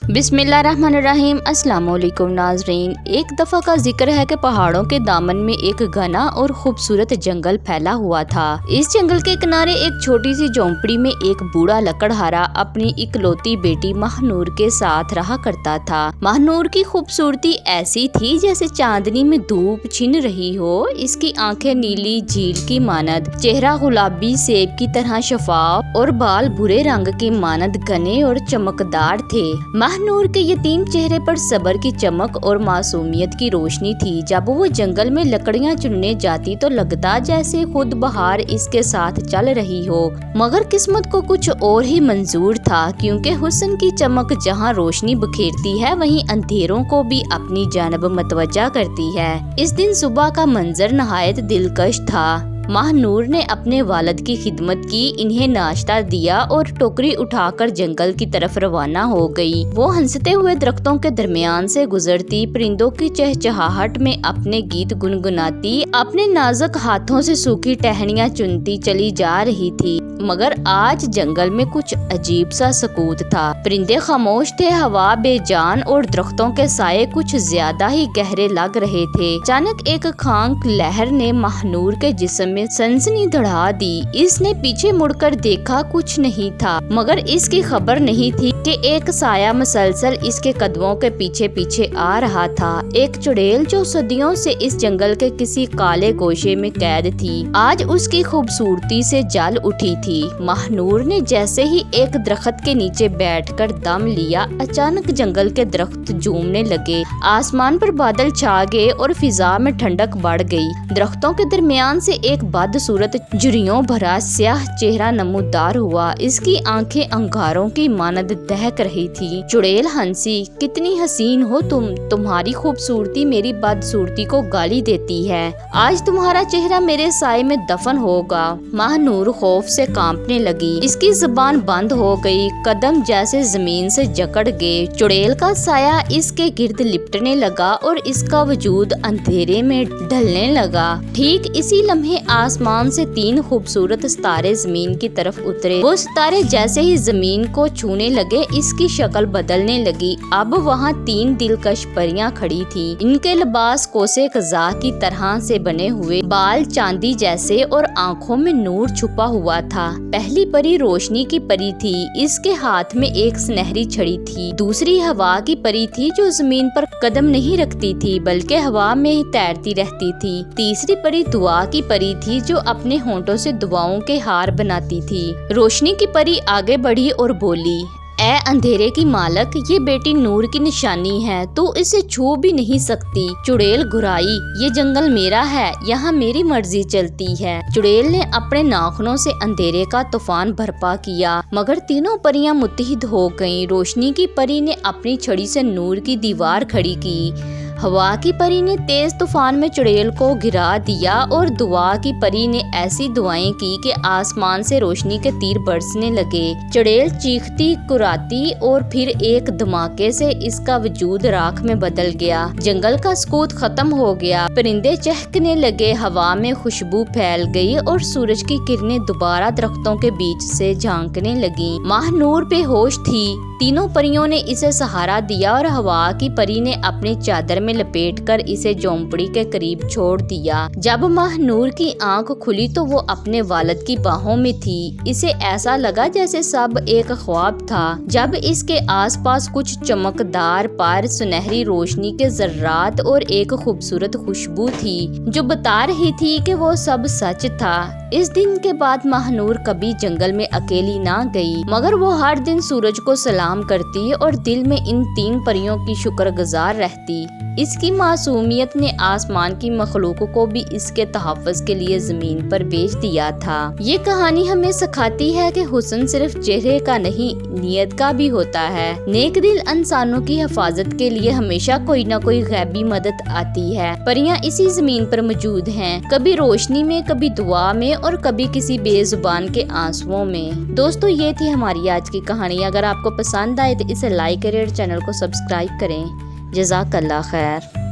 बिस्मिल्लाहिर्रहमानिर्रहीम। अस्सलाम वालेकुम नाज़रीन। एक दफ़ा का जिक्र है कि पहाड़ों के दामन में एक घना और खूबसूरत जंगल फैला हुआ था। इस जंगल के किनारे एक छोटी सी झोंपड़ी में एक बूढ़ा लकड़हारा अपनी इकलौती बेटी महानूर के साथ रहा करता था। महानूर की खूबसूरती ऐसी थी जैसे चांदनी में धूप छिन रही हो। इसकी आंखें नीली झील की मानद, चेहरा गुलाबी सेब की तरह शफाफ और बाल भूरे रंग के मानद घने और चमकदार थे। महानूर के यतीम चेहरे पर सब्र की चमक और मासूमियत की रोशनी थी। जब वो जंगल में लकड़ियां चुनने जाती तो लगता जैसे खुद बहार इसके साथ चल रही हो। मगर किस्मत को कुछ और ही मंजूर था, क्योंकि हुस्न की चमक जहां रोशनी बिखेरती है वहीं अंधेरों को भी अपनी जानब मतवज्जा करती है। इस दिन सुबह का मंजर नहायत दिलकश था। महानूर ने अपने वालिद की खिदमत की, इन्हें नाश्ता दिया और टोकरी उठाकर जंगल की तरफ रवाना हो गई। वो हंसते हुए दरख्तों के दरमियान से गुजरती, परिंदों की चहचहाहट में अपने गीत गुनगुनाती, अपने नाजुक हाथों से सूखी टहनियां चुनती चली जा रही थी। मगर आज जंगल में कुछ अजीब सा सकूत था। परिंदे खामोश थे, हवा बेजान और दरख्तों के साये कुछ ज्यादा ही गहरे लग रहे थे। अचानक एक खांक लहर ने महानूर के जिस्म में सनसनी दौड़ा दी। इसने पीछे मुड़कर देखा, कुछ नहीं था, मगर इसकी खबर नहीं थी कि एक साया मसलसल इसके कदमों के पीछे पीछे आ रहा था। एक चुड़ैल जो सदियों से इस जंगल के किसी काले गोशे में कैद थी, आज उसकी खूबसूरती से जल उठी थी। महानूर ने जैसे ही एक दरख्त के नीचे बैठकर दम लिया, अचानक जंगल के दरख्त झूमने लगे, आसमान पर बादल छा गए और फिजा में ठंडक बढ़ गई। दरख्तों के दरमियान से एक बदसूरत झुर्रियों भरा स्याह चेहरा नमूदार हुआ। इसकी आंखें अंगारों की मानद दहक रही थी। चुड़ैल हंसी, कितनी हसीन हो तुम, तुम्हारी खूबसूरती मेरी बदसूरती को गाली देती है। आज तुम्हारा चेहरा मेरे साए में दफन होगा। महानूर खौफ से कांपने लगी, इसकी जुबान बंद हो गई, कदम जैसे जमीन से जकड़ गए। चुड़ैल का साया इसके गिर्द लिपटने लगा और इसका वजूद अंधेरे में ढलने लगा। ठीक इसी लम्हे आसमान से 3 खूबसूरत सितारे जमीन की तरफ उतरे। वो सितारे जैसे ही जमीन को छूने लगे, इसकी शक्ल बदलने लगी। अब वहाँ 3 दिलकश परियां खड़ी थी। इनके लिबास कोसे कज़ा की तरह से बने हुए, बाल चांदी जैसे और आंखों में नूर छुपा हुआ था। पहली परी रोशनी की परी थी, इसके हाथ में एक सुनहरी छड़ी थी। दूसरी हवा की परी थी जो जमीन पर कदम नहीं रखती थी बल्कि हवा में ही तैरती रहती थी। तीसरी परी दुआ की परी थी जो अपने होंठों से दुआओं के हार बनाती थी। रोशनी की परी आगे बढ़ी और बोली, ऐ अंधेरे की मालक, ये बेटी नूर की निशानी है, तू इसे छू भी नहीं सकती। चुड़ैल घुराई, ये जंगल मेरा है, यहाँ मेरी मर्जी चलती है। चुड़ैल ने अपने नाखूनों से अंधेरे का तूफान बर्पा किया, मगर तीनों परियां मुत्तहिद हो गईं। रोशनी की परी ने अपनी छड़ी से नूर की दीवार खड़ी की, हवा की परी ने तेज तूफान में चुड़ैल को गिरा दिया और दुआ की परी ने ऐसी दुआएं की कि आसमान से रोशनी के तीर बरसने लगे। चुड़ैल चीखती कुराती और फिर एक धमाके से इसका वजूद राख में बदल गया। जंगल का सुकूत खत्म हो गया, परिंदे चहकने लगे, हवा में खुशबू फैल गई और सूरज की किरणें दोबारा दरख्तों के बीच से झांकने लगी। महानूर बेहोश थी। तीनों परियों ने इसे सहारा दिया और हवा की परी ने अपनी चादर में लपेटकर इसे झोंपड़ी के करीब छोड़ दिया। जब महानूर की आंख खुली तो वो अपने वालिद की बाहों में थी। इसे ऐसा लगा जैसे सब एक ख्वाब था। जब इसके आसपास कुछ चमकदार पर सुनहरी रोशनी के जर्रात और एक खूबसूरत खुशबू थी जो बता रही थी कि वो सब सच था। इस दिन के बाद महानूर कभी जंगल में अकेली ना गई, मगर वो हर दिन सूरज को सलाम करती और दिल में इन 3 परियों की शुक्रगुजार रहती। इसकी मासूमियत ने आसमान की मखलूक को भी इसके तहफ़्फ़ुज़ के लिए जमीन पर भेज दिया था। ये कहानी हमें सिखाती है कि हुस्न सिर्फ चेहरे का नहीं, नीयत का भी होता है। नेक दिल इंसानों की हिफाजत के लिए हमेशा कोई न कोई गैबी मदद आती है। परियां इसी जमीन पर मौजूद हैं, कभी रोशनी में, कभी दुआ में और कभी किसी बेजुबान के आंसुओं में। दोस्तों, ये थी हमारी आज की कहानी। अगर आपको पसंद आए तो इसे लाइक करें और चैनल को सब्सक्राइब करें। जज़ाकल्लाह खैर।